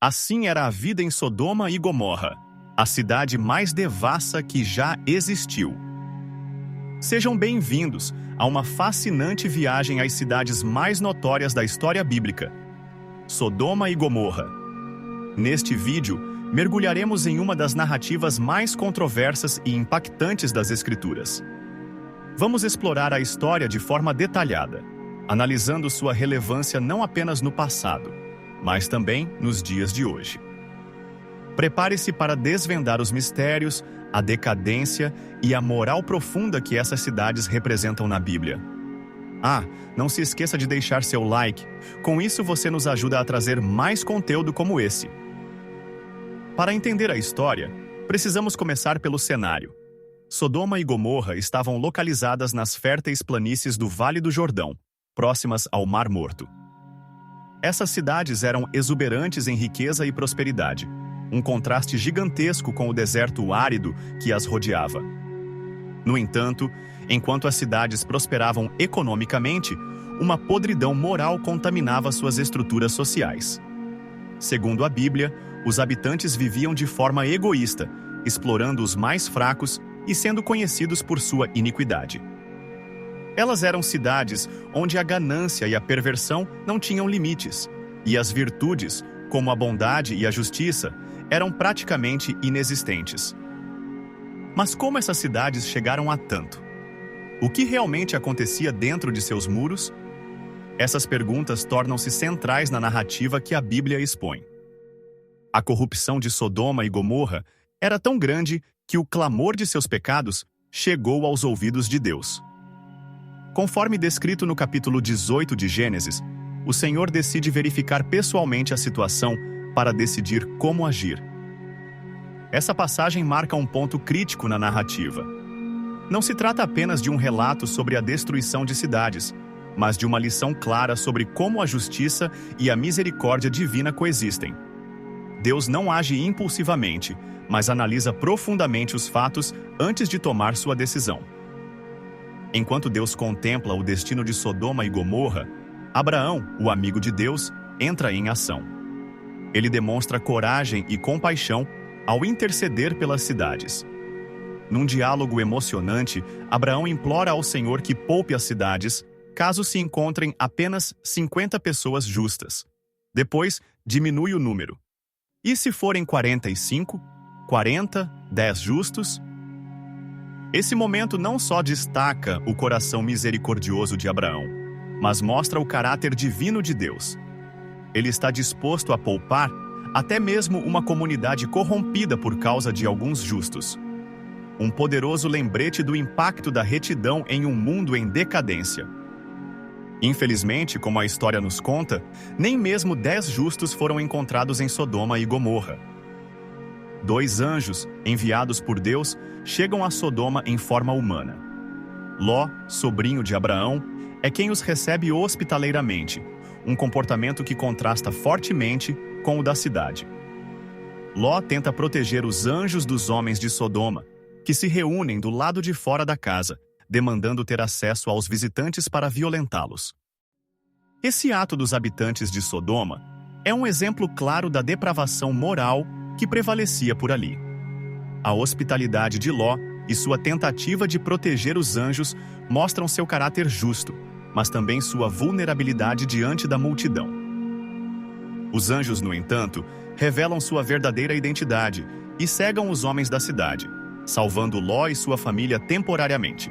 Assim era a vida em Sodoma e Gomorra, a cidade mais devassa que já existiu. Sejam bem-vindos a uma fascinante viagem às cidades mais notórias da história bíblica, Sodoma e Gomorra. Neste vídeo, mergulharemos em uma das narrativas mais controversas e impactantes das Escrituras. Vamos explorar a história de forma detalhada, analisando sua relevância não apenas no passado, mas também nos dias de hoje. Prepare-se para desvendar os mistérios, a decadência e a moral profunda que essas cidades representam na Bíblia. Não se esqueça de deixar seu like, com isso você nos ajuda a trazer mais conteúdo como esse. Para entender a história, precisamos começar pelo cenário. Sodoma e Gomorra estavam localizadas nas férteis planícies do Vale do Jordão, próximas ao Mar Morto. Essas cidades eram exuberantes em riqueza e prosperidade, um contraste gigantesco com o deserto árido que as rodeava. No entanto, enquanto as cidades prosperavam economicamente, uma podridão moral contaminava suas estruturas sociais. Segundo a Bíblia, os habitantes viviam de forma egoísta, explorando os mais fracos e sendo conhecidos por sua iniquidade. Elas eram cidades onde a ganância e a perversão não tinham limites, e as virtudes, como a bondade e a justiça, eram praticamente inexistentes. Mas como essas cidades chegaram a tanto? O que realmente acontecia dentro de seus muros? Essas perguntas tornam-se centrais na narrativa que a Bíblia expõe. A corrupção de Sodoma e Gomorra era tão grande que o clamor de seus pecados chegou aos ouvidos de Deus. Conforme descrito no capítulo 18 de Gênesis, o Senhor decide verificar pessoalmente a situação para decidir como agir. Essa passagem marca um ponto crítico na narrativa. Não se trata apenas de um relato sobre a destruição de cidades, mas de uma lição clara sobre como a justiça e a misericórdia divina coexistem. Deus não age impulsivamente, mas analisa profundamente os fatos antes de tomar sua decisão. Enquanto Deus contempla o destino de Sodoma e Gomorra, Abraão, o amigo de Deus, entra em ação. Ele demonstra coragem e compaixão ao interceder pelas cidades. Num diálogo emocionante, Abraão implora ao Senhor que poupe as cidades, caso se encontrem apenas 50 pessoas justas. Depois, diminui o número. E se forem 45, 40, 10 justos? Esse momento não só destaca o coração misericordioso de Abraão, mas mostra o caráter divino de Deus. Ele está disposto a poupar até mesmo uma comunidade corrompida por causa de alguns justos. Um poderoso lembrete do impacto da retidão em um mundo em decadência. Infelizmente, como a história nos conta, nem mesmo 10 justos foram encontrados em Sodoma e Gomorra. 2 anjos, enviados por Deus, chegam a Sodoma em forma humana. Ló, sobrinho de Abraão, é quem os recebe hospitaleiramente, um comportamento que contrasta fortemente com o da cidade. Ló tenta proteger os anjos dos homens de Sodoma, que se reúnem do lado de fora da casa, demandando ter acesso aos visitantes para violentá-los. Esse ato dos habitantes de Sodoma é um exemplo claro da depravação moral que prevalecia por ali. A hospitalidade de Ló e sua tentativa de proteger os anjos mostram seu caráter justo, mas também sua vulnerabilidade diante da multidão. Os anjos, no entanto, revelam sua verdadeira identidade e cegam os homens da cidade, salvando Ló e sua família temporariamente.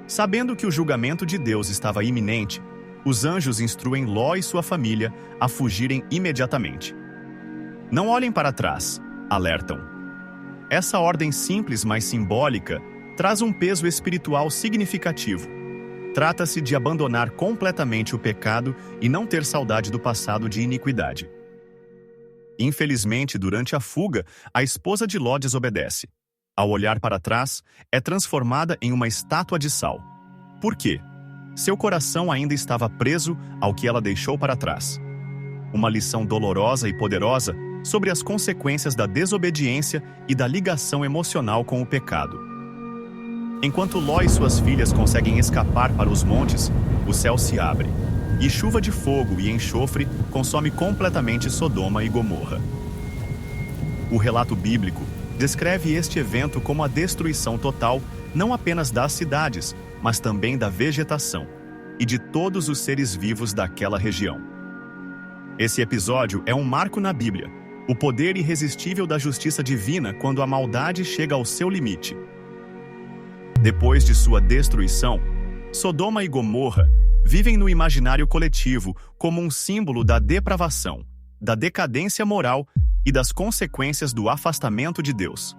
Sabendo que o julgamento de Deus estava iminente, os anjos instruem Ló e sua família a fugirem imediatamente. Não olhem para trás, alertam. Essa ordem simples, mas simbólica, traz um peso espiritual significativo. Trata-se de abandonar completamente o pecado e não ter saudade do passado de iniquidade. Infelizmente, durante a fuga, a esposa de Ló desobedece. Ao olhar para trás, é transformada em uma estátua de sal. Por quê? Seu coração ainda estava preso ao que ela deixou para trás. Uma lição dolorosa e poderosa sobre as consequências da desobediência e da ligação emocional com o pecado. Enquanto Ló e suas filhas conseguem escapar para os montes, o céu se abre. e chuva de fogo e enxofre consome completamente Sodoma e Gomorra. O relato bíblico descreve este evento como a destruição total não apenas das cidades, mas também da vegetação e de todos os seres vivos daquela região. Esse episódio é um marco na Bíblia, o poder irresistível da justiça divina quando a maldade chega ao seu limite. Depois de sua destruição, Sodoma e Gomorra vivem no imaginário coletivo como um símbolo da depravação, da decadência moral e das consequências do afastamento de Deus.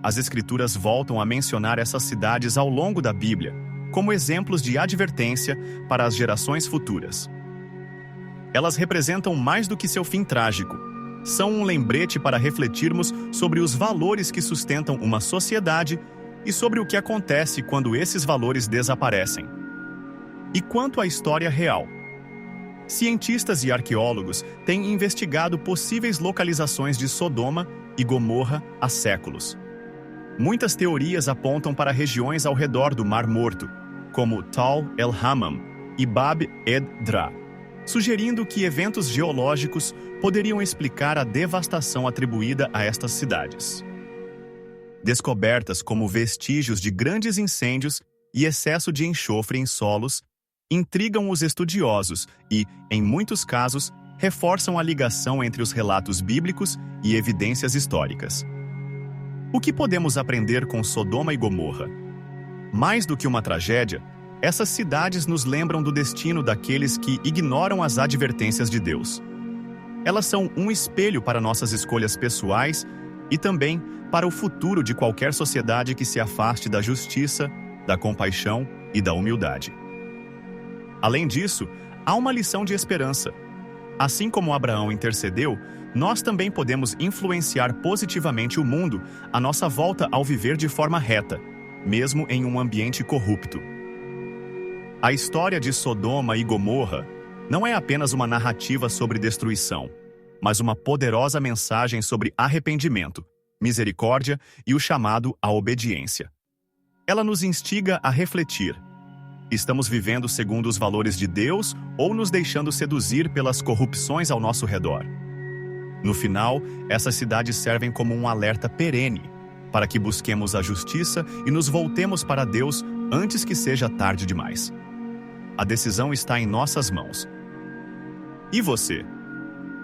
As Escrituras voltam a mencionar essas cidades ao longo da Bíblia como exemplos de advertência para as gerações futuras. Elas representam mais do que seu fim trágico. São um lembrete para refletirmos sobre os valores que sustentam uma sociedade e sobre o que acontece quando esses valores desaparecem. E quanto à história real? Cientistas e arqueólogos têm investigado possíveis localizações de Sodoma e Gomorra há séculos. Muitas teorias apontam para regiões ao redor do Mar Morto, como Tal el-Hammam e Bab ed-Dra, sugerindo que eventos geológicos poderiam explicar a devastação atribuída a estas cidades. Descobertas como vestígios de grandes incêndios e excesso de enxofre em solos intrigam os estudiosos e, em muitos casos, reforçam a ligação entre os relatos bíblicos e evidências históricas. O que podemos aprender com Sodoma e Gomorra? Mais do que uma tragédia, essas cidades nos lembram do destino daqueles que ignoram as advertências de Deus. Elas são um espelho para nossas escolhas pessoais e também para o futuro de qualquer sociedade que se afaste da justiça, da compaixão e da humildade. Além disso, há uma lição de esperança. Assim como Abraão intercedeu, nós também podemos influenciar positivamente o mundo à nossa volta ao viver de forma reta, mesmo em um ambiente corrupto. A história de Sodoma e Gomorra não é apenas uma narrativa sobre destruição, mas uma poderosa mensagem sobre arrependimento, misericórdia e o chamado à obediência. Ela nos instiga a refletir. Estamos vivendo segundo os valores de Deus ou nos deixando seduzir pelas corrupções ao nosso redor? No final, essas cidades servem como um alerta perene para que busquemos a justiça e nos voltemos para Deus antes que seja tarde demais. A decisão está em nossas mãos. E você?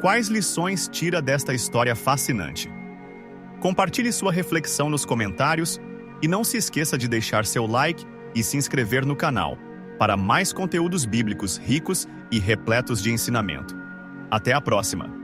Quais lições tira desta história fascinante? Compartilhe sua reflexão nos comentários e não se esqueça de deixar seu like e se inscrever no canal para mais conteúdos bíblicos ricos e repletos de ensinamento. Até a próxima!